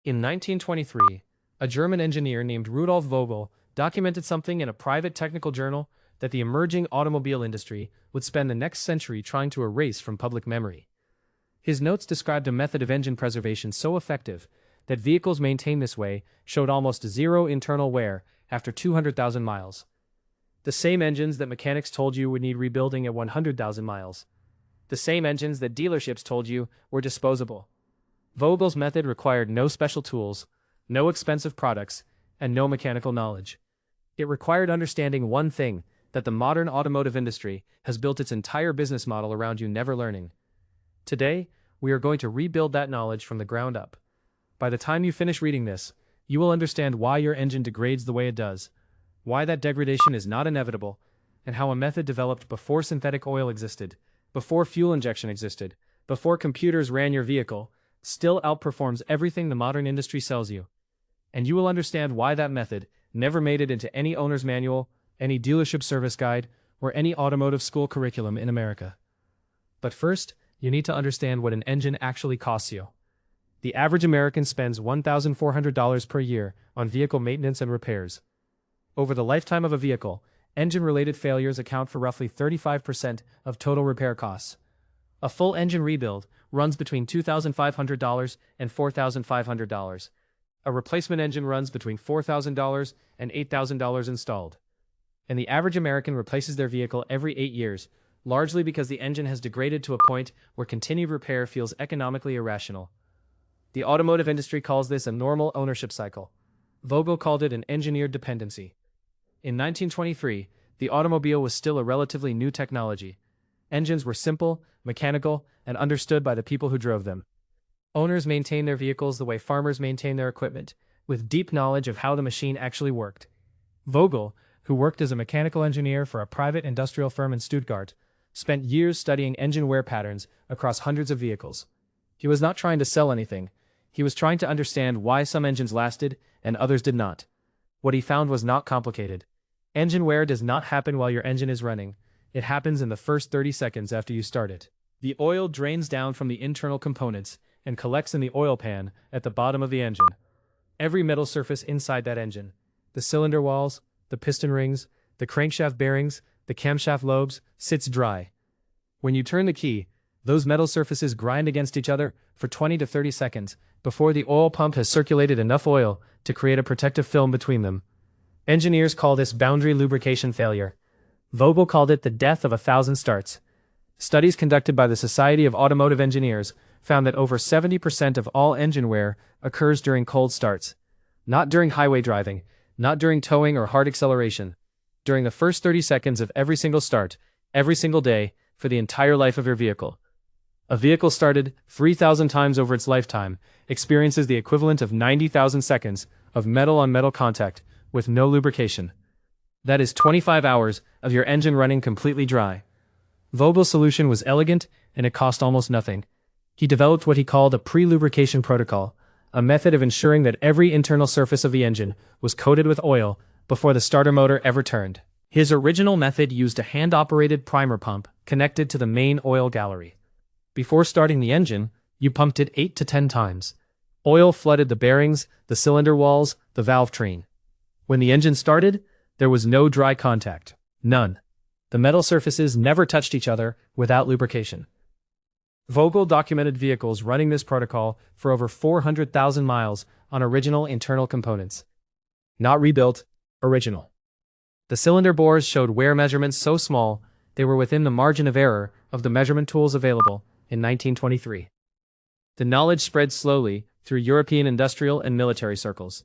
In 1923, a German engineer named Rudolf Vogel documented something in a private technical journal that the emerging automobile industry would spend the next century trying to erase from public memory. His notes described a method of engine preservation so effective that vehicles maintained this way showed almost zero internal wear after 200,000 miles. The same engines that mechanics told you would need rebuilding at 100,000 miles. The same engines that dealerships told you were disposable. Vogel's method required no special tools, no expensive products, and no mechanical knowledge. It required understanding one thing, that the modern automotive industry has built its entire business model around you never learning. Today, we are going to rebuild that knowledge from the ground up. By the time you finish reading this, you will understand why your engine degrades the way it does, why that degradation is not inevitable, and how a method developed before synthetic oil existed, before fuel injection existed, before computers ran your vehicle, still outperforms everything the modern industry sells you. And you will understand why that method never made it into any owner's manual, any dealership service guide, or any automotive school curriculum in America. But first, you need to understand what an engine actually costs you. The average American spends $1,400 per year on vehicle maintenance and repairs. Over the lifetime of a vehicle, engine-related failures account for roughly 35% of total repair costs. A full engine rebuild runs between $2,500 and $4,500. A replacement engine runs between $4,000 and $8,000 installed. And the average American replaces their vehicle every 8 years, largely because the engine has degraded to a point where continued repair feels economically irrational. The automotive industry calls this a normal ownership cycle. Vogel called it an engineered dependency. In 1923, the automobile was still a relatively new technology. Engines were simple, mechanical, and understood by the people who drove them. Owners maintained their vehicles the way farmers maintain their equipment, with deep knowledge of how the machine actually worked. Vogel, who worked as a mechanical engineer for a private industrial firm in Stuttgart, spent years studying engine wear patterns across hundreds of vehicles. He was not trying to sell anything. He was trying to understand why some engines lasted and others did not. What he found was not complicated. Engine wear does not happen while your engine is running. It happens in the first 30 seconds after you start it. The oil drains down from the internal components and collects in the oil pan at the bottom of the engine. Every metal surface inside that engine, the cylinder walls, the piston rings, the crankshaft bearings, the camshaft lobes, sits dry. When you turn the key, those metal surfaces grind against each other for 20 to 30 seconds before the oil pump has circulated enough oil to create a protective film between them. Engineers call this boundary lubrication failure. Vogel called it the death of 1,000 starts. Studies conducted by the Society of Automotive Engineers found that over 70% of all engine wear occurs during cold starts. Not during highway driving, not during towing or hard acceleration. During the first 30 seconds of every single start, every single day, for the entire life of your vehicle. A vehicle started 3,000 times over its lifetime experiences the equivalent of 90,000 seconds of metal-on-metal contact with no lubrication. That is 25 hours of your engine running completely dry. Vogel's solution was elegant and it cost almost nothing. He developed what he called a pre-lubrication protocol, a method of ensuring that every internal surface of the engine was coated with oil before the starter motor ever turned. His original method used a hand-operated primer pump connected to the main oil gallery. Before starting the engine, you pumped it 8 to 10 times. Oil flooded the bearings, the cylinder walls, the valve train. When the engine started, there was no dry contact. None. The metal surfaces never touched each other without lubrication. Vogel documented vehicles running this protocol for over 400,000 miles on original internal components. Not rebuilt, original. The cylinder bores showed wear measurements so small they were within the margin of error of the measurement tools available in 1923. The knowledge spread slowly through European industrial and military circles.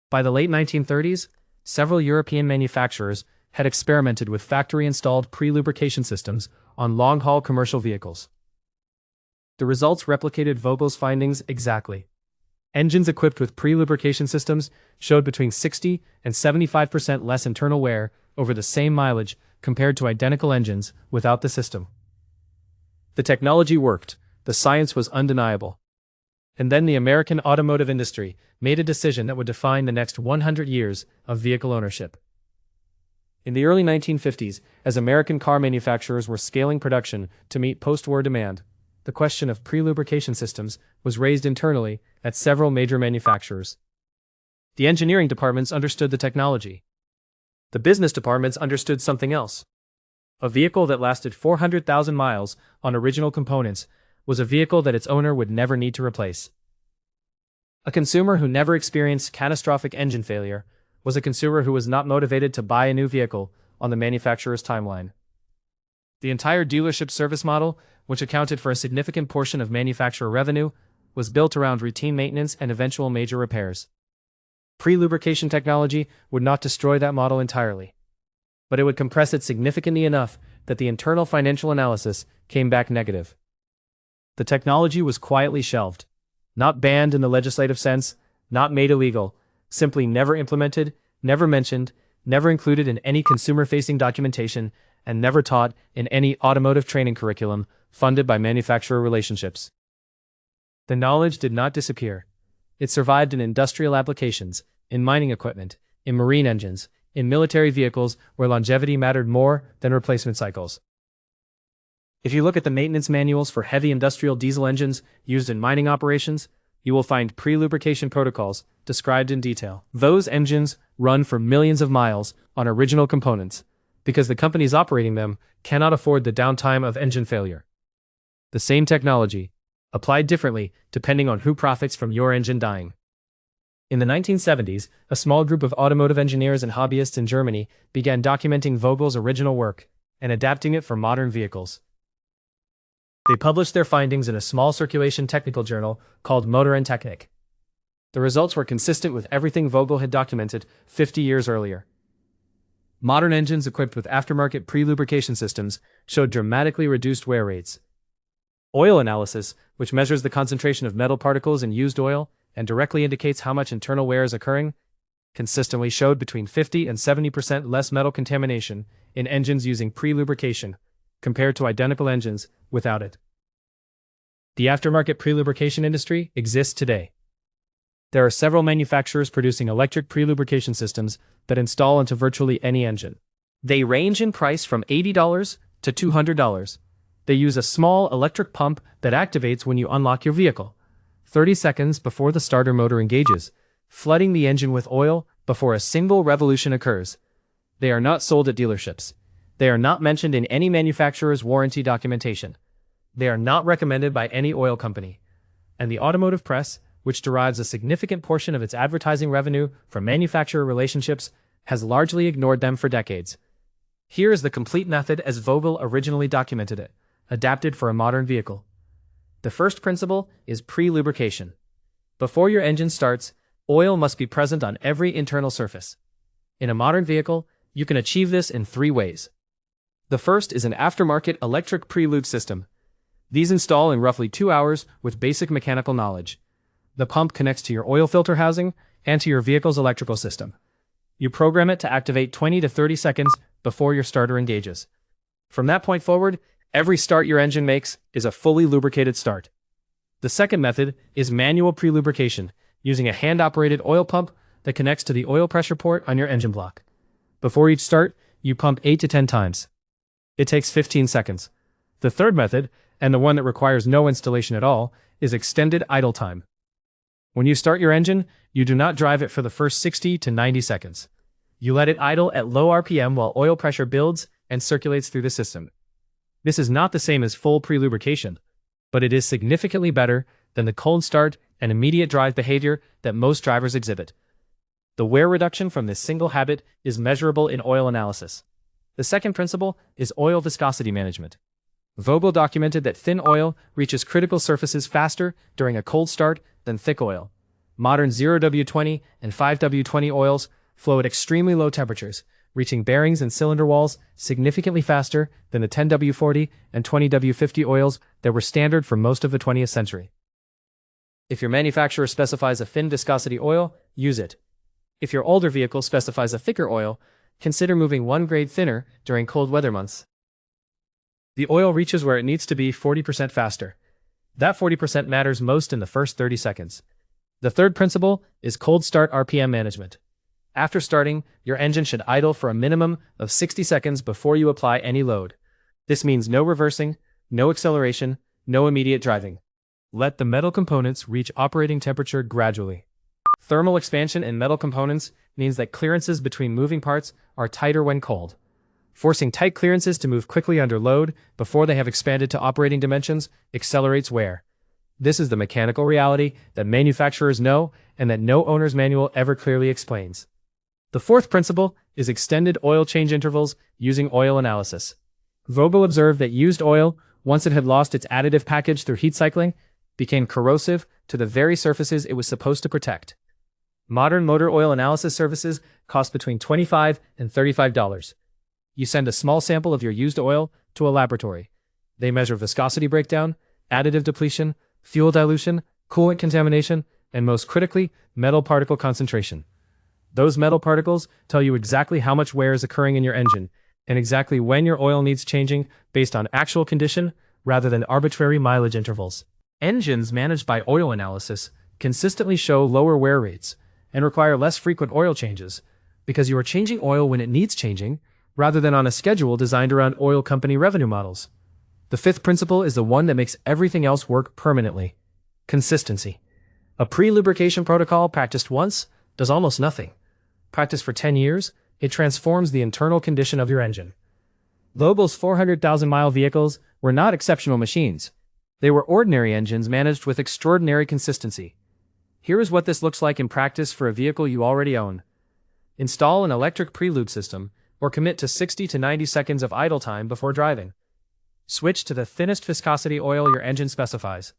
By the late 1930s, several European manufacturers had experimented with factory-installed pre-lubrication systems on long-haul commercial vehicles. The results replicated Vogel's findings exactly. Engines equipped with pre-lubrication systems showed between 60 and 75% less internal wear over the same mileage compared to identical engines without the system. The technology worked, the science was undeniable. And then the American automotive industry made a decision that would define the next 100 years of vehicle ownership. In the early 1950s, as American car manufacturers were scaling production to meet post-war demand, the question of pre-lubrication systems was raised internally at several major manufacturers. The engineering departments understood the technology. The business departments understood something else. A vehicle that lasted 400,000 miles on original components was a vehicle that its owner would never need to replace. A consumer who never experienced catastrophic engine failure was a consumer who was not motivated to buy a new vehicle on the manufacturer's timeline. The entire dealership service model, which accounted for a significant portion of manufacturer revenue, was built around routine maintenance and eventual major repairs. Pre-lubrication technology would not destroy that model entirely, but it would compress it significantly enough that the internal financial analysis came back negative. The technology was quietly shelved, not banned in the legislative sense, not made illegal, simply never implemented, never mentioned, never included in any consumer-facing documentation, and never taught in any automotive training curriculum funded by manufacturer relationships. The knowledge did not disappear. It survived in industrial applications, in mining equipment, in marine engines, in military vehicles where longevity mattered more than replacement cycles. If you look at the maintenance manuals for heavy industrial diesel engines used in mining operations, you will find pre-lubrication protocols described in detail. Those engines run for millions of miles on original components because the companies operating them cannot afford the downtime of engine failure. The same technology, applied differently depending on who profits from your engine dying. In the 1970s, a small group of automotive engineers and hobbyists in Germany began documenting Vogel's original work and adapting it for modern vehicles. They published their findings in a small circulation technical journal called Motor and Technik. The results were consistent with everything Vogel had documented 50 years earlier. Modern engines equipped with aftermarket pre-lubrication systems showed dramatically reduced wear rates. Oil analysis, which measures the concentration of metal particles in used oil and directly indicates how much internal wear is occurring, consistently showed between 50 and 70% less metal contamination in engines using pre-lubrication compared to identical engines without it. The aftermarket pre-lubrication industry exists today. There are several manufacturers producing electric pre-lubrication systems that install into virtually any engine. They range in price from $80 to $200. They use a small electric pump that activates when you unlock your vehicle, 30 seconds before the starter motor engages, flooding the engine with oil before a single revolution occurs. They are not sold at dealerships. They are not mentioned in any manufacturer's warranty documentation. They are not recommended by any oil company. And the automotive press, which derives a significant portion of its advertising revenue from manufacturer relationships, has largely ignored them for decades. Here is the complete method as Vogel originally documented it, adapted for a modern vehicle. The first principle is pre-lubrication. Before your engine starts, oil must be present on every internal surface. In a modern vehicle, you can achieve this in 3 ways. The first is an aftermarket electric pre-lube system. These install in roughly 2 hours with basic mechanical knowledge. The pump connects to your oil filter housing and to your vehicle's electrical system. You program it to activate 20 to 30 seconds before your starter engages. From that point forward, every start your engine makes is a fully lubricated start. The second method is manual pre-lubrication, using a hand-operated oil pump that connects to the oil pressure port on your engine block. Before each start, you pump 8 to 10 times. It takes 15 seconds. The third method, and the one that requires no installation at all, is extended idle time. When you start your engine, you do not drive it for the first 60 to 90 seconds. You let it idle at low RPM while oil pressure builds and circulates through the system. This is not the same as full pre-lubrication, but it is significantly better than the cold start and immediate drive behavior that most drivers exhibit. The wear reduction from this single habit is measurable in oil analysis. The second principle is oil viscosity management. Vogel documented that thin oil reaches critical surfaces faster during a cold start than thick oil. Modern 0W20 and 5W20 oils flow at extremely low temperatures, reaching bearings and cylinder walls significantly faster than the 10W40 and 20W50 oils that were standard for most of the 20th century. If your manufacturer specifies a thin viscosity oil, use it. If your older vehicle specifies a thicker oil, consider moving 1 grade thinner during cold weather months. The oil reaches where it needs to be 40% faster. That 40% matters most in the first 30 seconds. The third principle is cold start RPM management. After starting, your engine should idle for a minimum of 60 seconds before you apply any load. This means no reversing, no acceleration, No immediate driving. Let the metal components reach operating temperature gradually. Thermal expansion in metal components means that clearances between moving parts are tighter when cold. Forcing tight clearances to move quickly under load before they have expanded to operating dimensions accelerates wear. This is the mechanical reality that manufacturers know and that no owner's manual ever clearly explains. The fourth principle is extended oil change intervals using oil analysis. Vogel observed that used oil, once it had lost its additive package through heat cycling, became corrosive to the very surfaces it was supposed to protect. Modern motor oil analysis services cost between $25 and $35. You send a small sample of your used oil to a laboratory. They measure viscosity breakdown, additive depletion, fuel dilution, coolant contamination, and most critically, metal particle concentration. Those metal particles tell you exactly how much wear is occurring in your engine, and exactly when your oil needs changing based on actual condition rather than arbitrary mileage intervals. Engines managed by oil analysis consistently show lower wear rates and require less frequent oil changes because you are changing oil when it needs changing rather than on a schedule designed around oil company revenue models. The fifth principle is the one that makes everything else work permanently. Consistency. A pre-lubrication protocol practiced once does almost nothing. Practiced for 10 years, it transforms the internal condition of your engine. Vogel's 400,000-mile vehicles were not exceptional machines. They were ordinary engines managed with extraordinary consistency. Here is what this looks like in practice for a vehicle you already own. Install an electric pre-lube system or commit to 60 to 90 seconds of idle time before driving. Switch to the thinnest viscosity oil your engine specifies.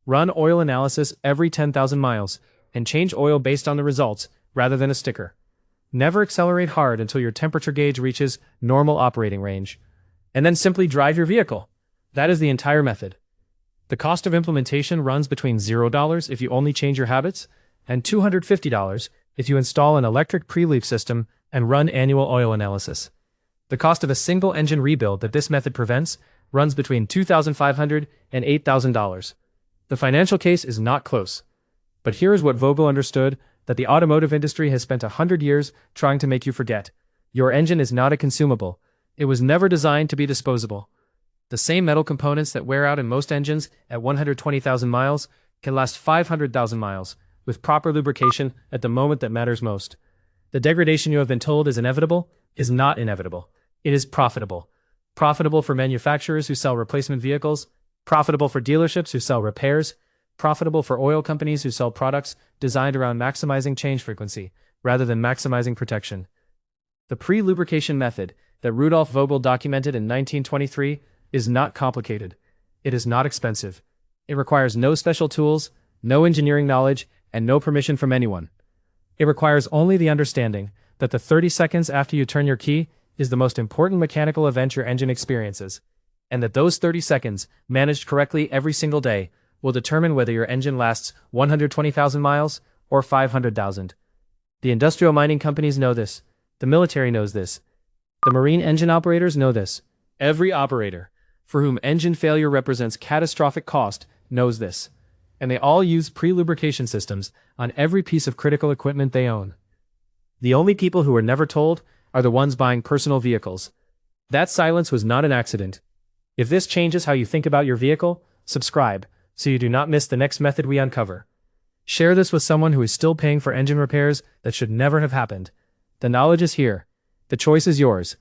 Run oil analysis every 10,000 miles and change oil based on the results rather than a sticker. Never accelerate hard until your temperature gauge reaches normal operating range. And then simply drive your vehicle. That is the entire method. The cost of implementation runs between $0 if you only change your habits and $250 if you install an electric pre-lube system and run annual oil analysis. The cost of a single engine rebuild that this method prevents runs between $2,500 and $8,000. The financial case is not close. But here is what Vogel understood that the automotive industry has spent 100 years trying to make you forget. Your engine is not a consumable. It was never designed to be disposable. The same metal components that wear out in most engines at 120,000 miles can last 500,000 miles with proper lubrication at the moment that matters most. The degradation you have been told is inevitable is not inevitable. It is profitable. Profitable for manufacturers who sell replacement vehicles, profitable for dealerships who sell repairs, profitable for oil companies who sell products designed around maximizing change frequency rather than maximizing protection. The pre-lubrication method that Rudolf Vogel documented in 1923 is not complicated. It is not expensive. It requires no special tools, no engineering knowledge, and no permission from anyone. It requires only the understanding that the 30 seconds after you turn your key is the most important mechanical event your engine experiences, and that those 30 seconds, managed correctly every single day, will determine whether your engine lasts 120,000 miles or 500,000. The industrial mining companies know this. The military knows this. The marine engine operators know this. Every operator, for whom engine failure represents catastrophic cost, knows this. And they all use pre-lubrication systems on every piece of critical equipment they own. The only people who are never told are the ones buying personal vehicles. That silence was not an accident. If this changes how you think about your vehicle, subscribe so you do not miss the next method we uncover. Share this with someone who is still paying for engine repairs that should never have happened. The knowledge is here. The choice is yours.